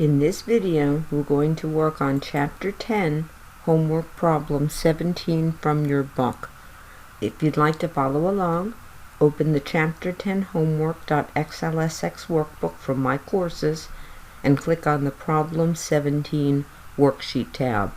In this video, we're going to work on Chapter 10, Homework Problem 17 from your book. If you'd like to follow along, open the Chapter 10 Homework.xlsx workbook from My Courses and click on the Problem 17 Worksheet tab.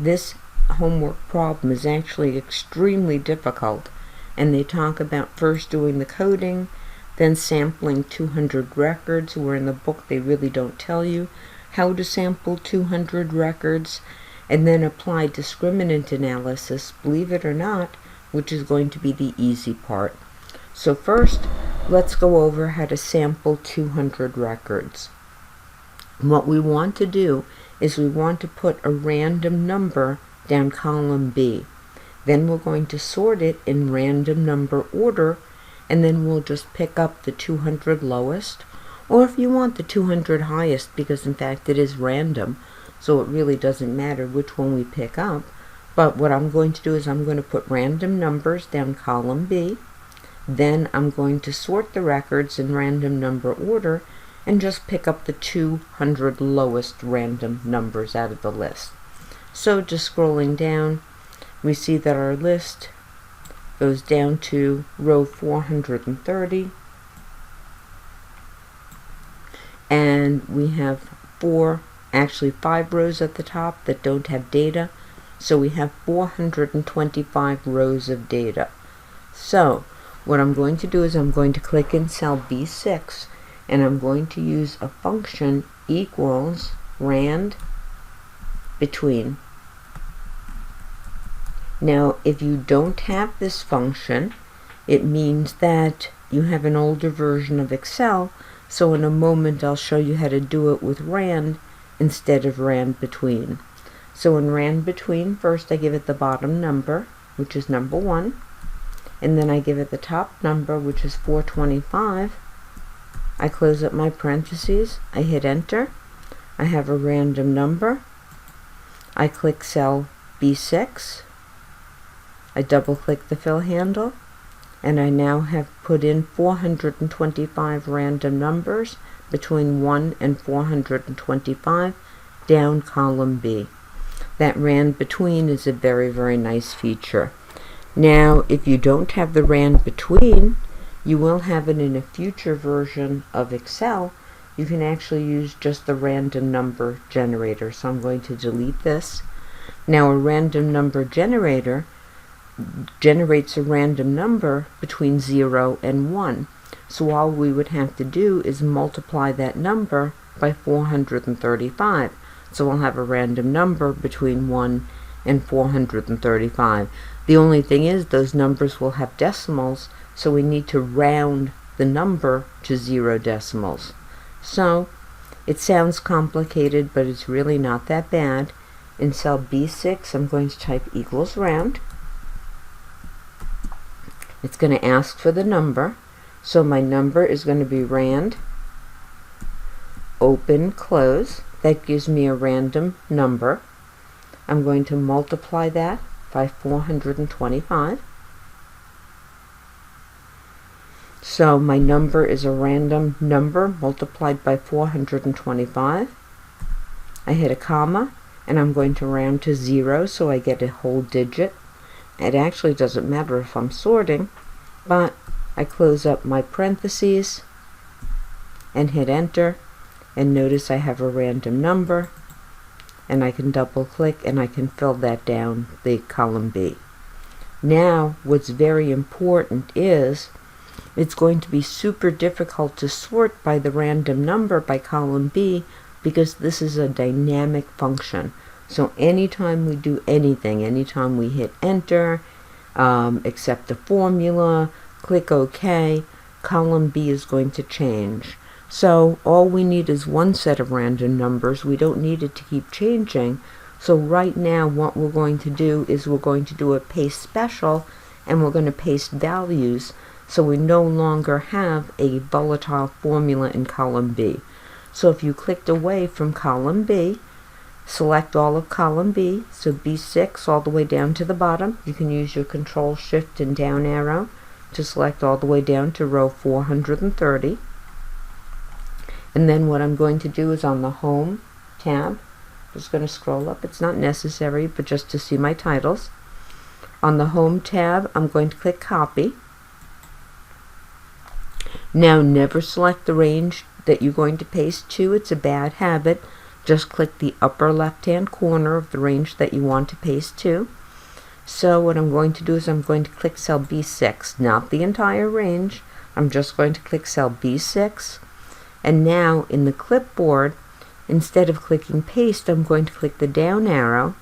This homework problem is actually extremely difficult, and they talk about first doing the coding, then sampling 200 records, where in the book they really don't tell you how to sample 200 records, and then apply discriminant analysis, believe it or not, which is going to be the easy part. So first, let's go over how to sample 200 records. What we want to do is we want to put a random number down column B. Then we're going to sort it in random number order, and then we'll just pick up the 200 lowest, or if you want the 200 highest, because in fact it is random, so it really doesn't matter which one we pick up. But what I'm going to do is I'm going to put random numbers down column B, then I'm going to sort the records in random number order and just pick up the 200 lowest random numbers out of the list. So just scrolling down, we see that our list goes down to row 430, and we have five rows at the top that don't have data, so we have 425 rows of data. So what I'm going to do is I'm going to click in cell B6, and I'm going to use a function equals rand between. Now, if you don't have this function, it means that you have an older version of Excel, so in a moment I'll show you how to do it with rand instead of rand between. So in rand between, first I give it the bottom number, which is number 1, and then I give it the top number, which is 425. I close up my parentheses, I hit enter, I have a random number, I click cell B6, I double click the fill handle, and I now have put in 425 random numbers between 1 and 425 down column B. That rand between is a very, very nice feature. Now, if you don't have the rand between, you will have it in a future version of Excel. You can actually use just the random number generator. So I'm going to delete this. Now, a random number generator generates a random number between 0 and 1. So all we would have to do is multiply that number by 435. So we'll have a random number between 1 and 435. The only thing is those numbers will have decimals, so we need to round the number to 0 decimals. So it sounds complicated, but it's really not that bad. In cell B6, I'm going to type equals round. It's going to ask for the number, so my number is going to be rand open close. That gives me a random number. I'm going to multiply that by 425. So my number is a random number multiplied by 425. I hit a comma, and I'm going to round to 0 so I get a whole digit. It actually doesn't matter if I'm sorting, but I close up my parentheses and hit enter, and notice I have a random number, and I can double click and I can fill that down the column B. Now what's very important is it's going to be super difficult to sort by the random number by column B, because this is a dynamic function. So anytime we do anything, anytime we hit enter, accept the formula, click OK, column B is going to change. So all we need is one set of random numbers. We don't need it to keep changing. So right now what we're going to do is we're going to do a paste special, and we're going to paste values, so we no longer have a volatile formula in column B. So if you clicked away from column B, select all of column B, so B6 all the way down to the bottom. You can use your Control Shift and down arrow to select all the way down to row 430. And then what I'm going to do is on the Home tab, just going to scroll up. It's not necessary, but just to see my titles. On the Home tab, I'm going to click Copy. Now never select the range that you're going to paste to. It's a bad habit. Just click the upper left-hand corner of the range that you want to paste to. So what I'm going to do is I'm going to click cell B6, not the entire range. I'm just going to click cell B6. And now in the clipboard, instead of clicking paste, I'm going to click the down arrow,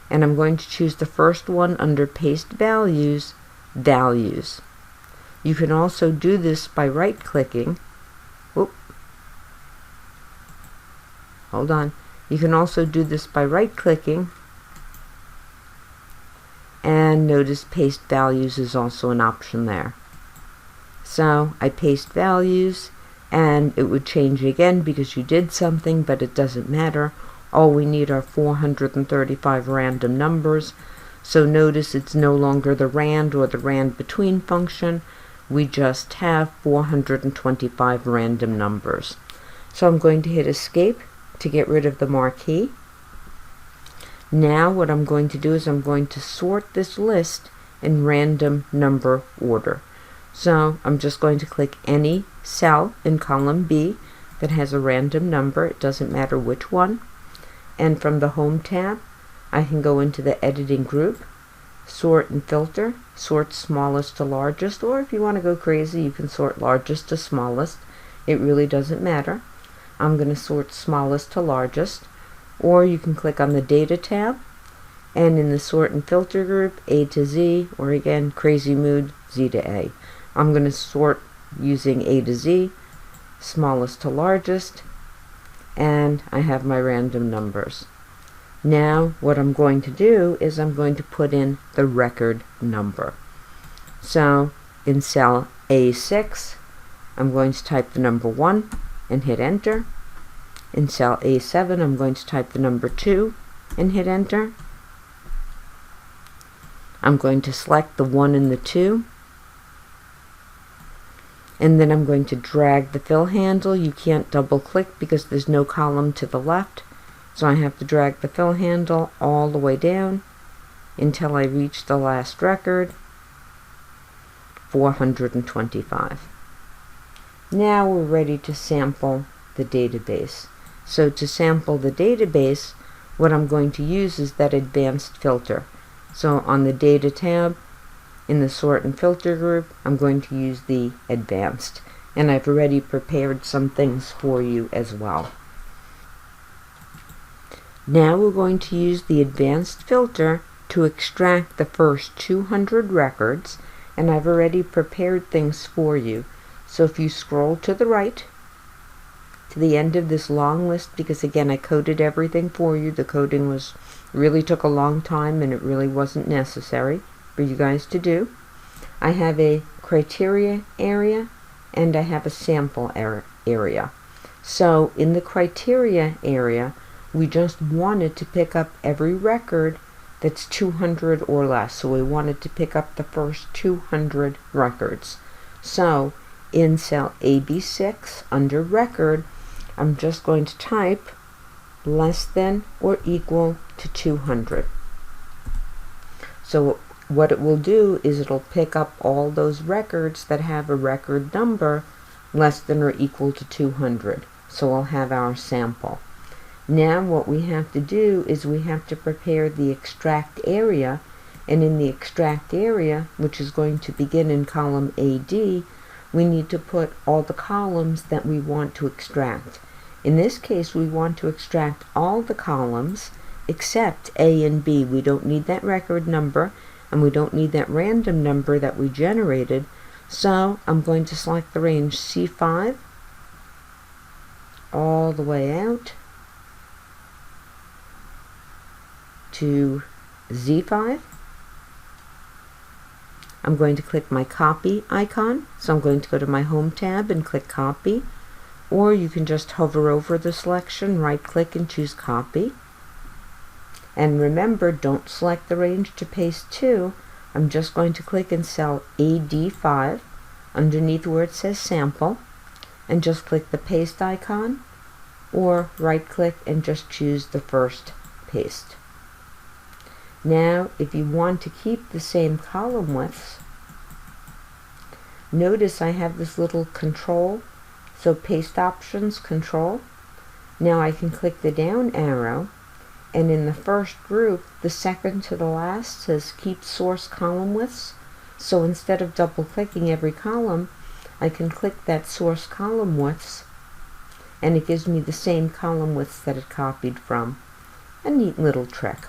and I'm going to choose the first one under paste values, values. You can also do this by right-clicking. Hold on. You can also do this by right-clicking, and notice paste values is also an option there. So I paste values, and it would change again because you did something, but it doesn't matter. All we need are 435 random numbers. So notice it's no longer the rand or the rand between function. We just have 425 random numbers. So I'm going to hit escape to get rid of the marquee. Now what I'm going to do is I'm going to sort this list in random number order. So I'm just going to click any cell in column B that has a random number. It doesn't matter which one. And from the Home tab, I can go into the editing group, sort and filter, sort smallest to largest, or if you want to go crazy, you can sort largest to smallest. It really doesn't matter. I'm going to sort smallest to largest, or you can click on the Data tab, and in the Sort and Filter group, A to Z, or again, Crazy Mood, Z to A. I'm going to sort using A to Z, smallest to largest, and I have my random numbers. Now, what I'm going to do is I'm going to put in the record number. So, in cell A6, I'm going to type the number 1 and hit enter. In cell A7, I'm going to type the number 2 and hit enter. I'm going to select the 1 and the 2. And then I'm going to drag the fill handle. You can't double click because there's no column to the left. So I have to drag the fill handle all the way down until I reach the last record, 425. Now we're ready to sample the database. So to sample the database, what I'm going to use is that advanced filter. So on the Data tab, in the Sort and Filter group, I'm going to use the advanced. And I've already prepared some things for you as well. Now we're going to use the advanced filter to extract the first 200 records, and I've already prepared things for you. So if you scroll to the right, to the end of this long list, because again I coded everything for you. The coding really took a long time, and it really wasn't necessary for you guys to do. I have a criteria area and I have a sample area. So in the criteria area, we just wanted to pick up every record that's 200 or less. So we wanted to pick up the first 200 records. So in cell AB6 under record, I'm just going to type less than or equal to 200. So what it will do is it'll pick up all those records that have a record number less than or equal to 200. So we'll have our sample. Now what we have to do is we have to prepare the extract area, and in the extract area, which is going to begin in column AD, we need to put all the columns that we want to extract. In this case, we want to extract all the columns except A and B. We don't need that record number, and we don't need that random number that we generated. So I'm going to select the range C5 all the way out to Z5. I'm going to click my copy icon. So I'm going to go to my Home tab and click copy, or you can just hover over the selection, right click and choose copy. And remember, don't select the range to paste to. I'm just going to click in cell AD5 underneath where it says sample, and just click the paste icon, or right click and just choose the first paste. Now if you want to keep the same column widths, notice I have this little control, so paste options, control. Now I can click the down arrow, and in the first group, the second to the last says keep source column widths. So instead of double clicking every column, I can click that source column widths, and it gives me the same column widths that it copied from. A neat little trick.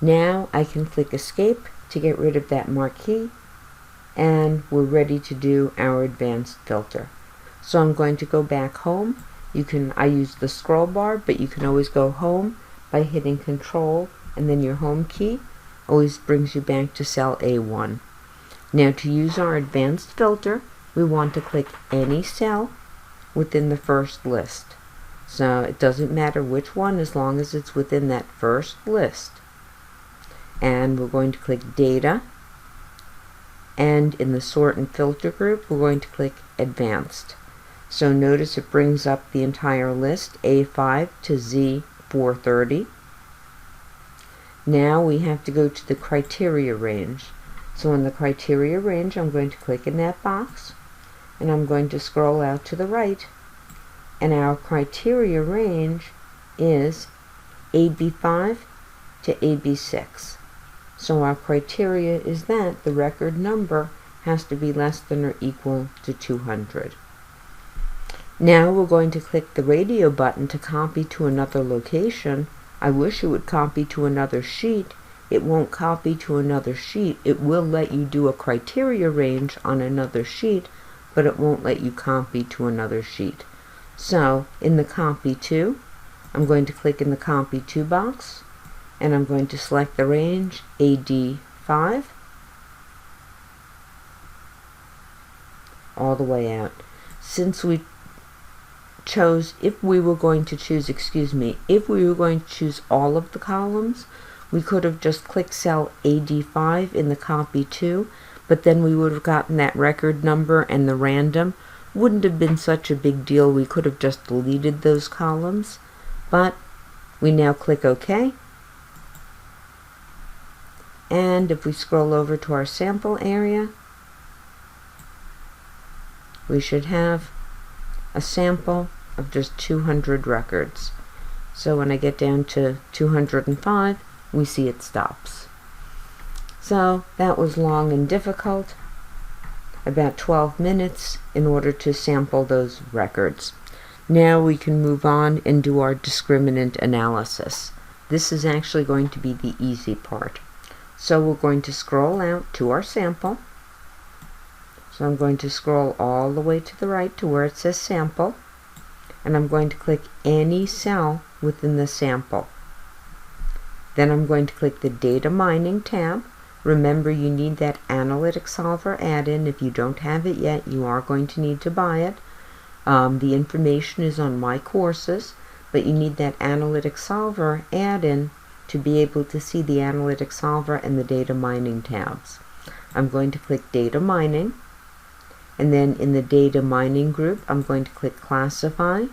Now I can click escape to get rid of that marquee, and we're ready to do our advanced filter. So I'm going to go back home. I use the scroll bar, but you can always go home by hitting Control and then your home key. Always brings you back to cell A1. Now to use our advanced filter, we want to click any cell within the first list. So it doesn't matter which one as long as it's within that first list. And we're going to click Data, and in the Sort and Filter group we're going to click Advanced. So notice it brings up the entire list, A5 to Z430. Now we have to go to the criteria range. So in the criteria range, I'm going to click in that box, and I'm going to scroll out to the right, and our criteria range is AB5 to AB6. So our criteria is that the record number has to be less than or equal to 200. Now we're going to click the radio button to copy to another location. I wish it would copy to another sheet. It won't copy to another sheet. It will let you do a criteria range on another sheet, but it won't let you copy to another sheet. So in the copy to, I'm going to click in the copy to box, and I'm going to select the range AD5 all the way out. Since we chose, if we were going to choose all of the columns, we could have just clicked cell AD5 in the copy to, but then we would have gotten that record number and the random. Wouldn't have been such a big deal. We could have just deleted those columns, but we now click OK. And if we scroll over to our sample area, we should have a sample of just 200 records. So when I get down to 205, we see it stops. So that was long and difficult, about 12 minutes in order to sample those records. Now we can move on and do our discriminant analysis. This is actually going to be the easy part. So we're going to scroll out to our sample. So I'm going to scroll all the way to the right to where it says sample, and I'm going to click any cell within the sample. Then I'm going to click the Data Mining tab. Remember, you need that Analytic Solver add-in. If you don't have it yet, you are going to need to buy it. The information is on my courses, but you need that Analytic Solver add-in to be able to see the Analytic Solver and the Data Mining tabs. I'm going to click Data Mining, and then in the Data Mining group, I'm going to click Classify,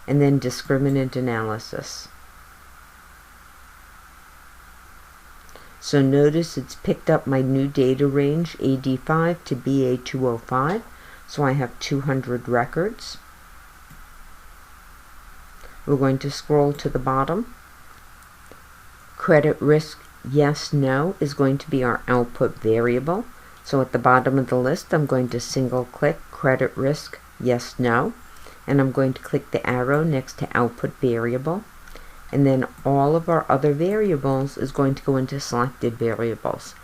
and then Discriminant Analysis. So notice it's picked up my new data range, AD5 to BA205, so I have 200 records. We're going to scroll to the bottom. Credit risk yes, no is going to be our output variable. So at the bottom of the list, I'm going to single click credit risk yes, no, and I'm going to click the arrow next to output variable, and then all of our other variables is going to go into selected variables.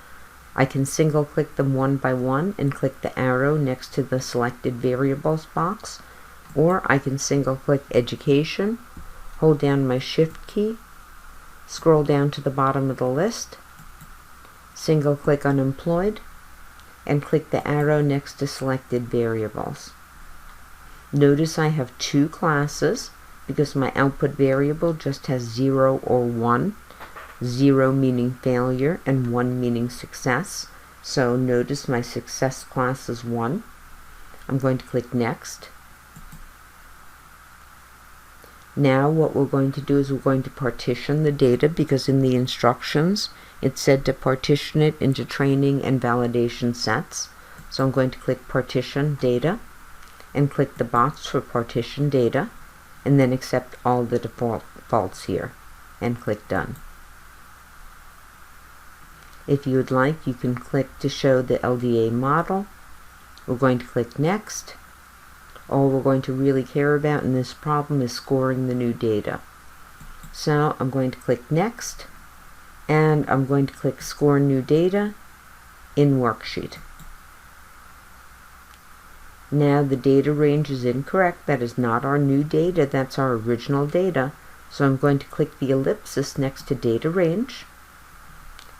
I can single click them one by one and click the arrow next to the selected variables box, or I can single click education, hold down my shift key, scroll down to the bottom of the list, single click unemployed, and click the arrow next to selected variables. Notice I have two classes because my output variable just has 0 or 1. 0 meaning failure and 1 meaning success. So notice my success class is 1. I'm going to click Next. Now what we're going to do is we're going to partition the data, because in the instructions it said to partition it into training and validation sets. So I'm going to click Partition Data and click the box for Partition Data, and then accept all the defaults here and click Done. If you would like, you can click to show the LDA model. We're going to click Next. All we're going to really care about in this problem is scoring the new data. So I'm going to click Next, and I'm going to click Score New Data in Worksheet. Now the data range is incorrect. That is not our new data, that's our original data. So I'm going to click the ellipsis next to Data Range,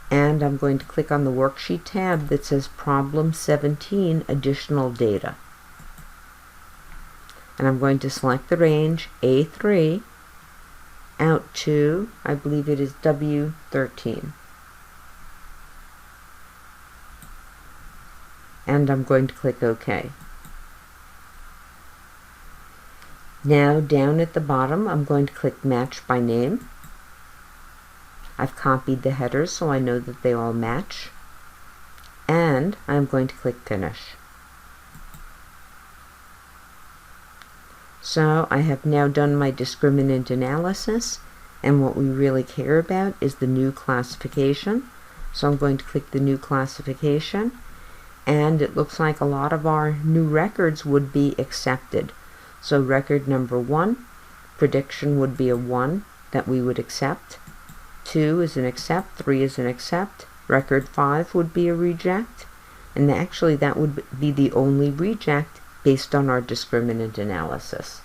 and I'm going to click on the Worksheet tab that says Problem 17 Additional Data. And I'm going to select the range A3 out to, I believe it is W13. And I'm going to click OK. Now down at the bottom, I'm going to click Match by Name. I've copied the headers so I know that they all match. And I'm going to click Finish. So I have now done my discriminant analysis, and what we really care about is the new classification. So I'm going to click the new classification, and it looks like a lot of our new records would be accepted. So record number 1, prediction would be a 1 that we would accept. 2 is an accept, 3 is an accept, record 5 would be a reject, and actually that would be the only reject based on our discriminant analysis.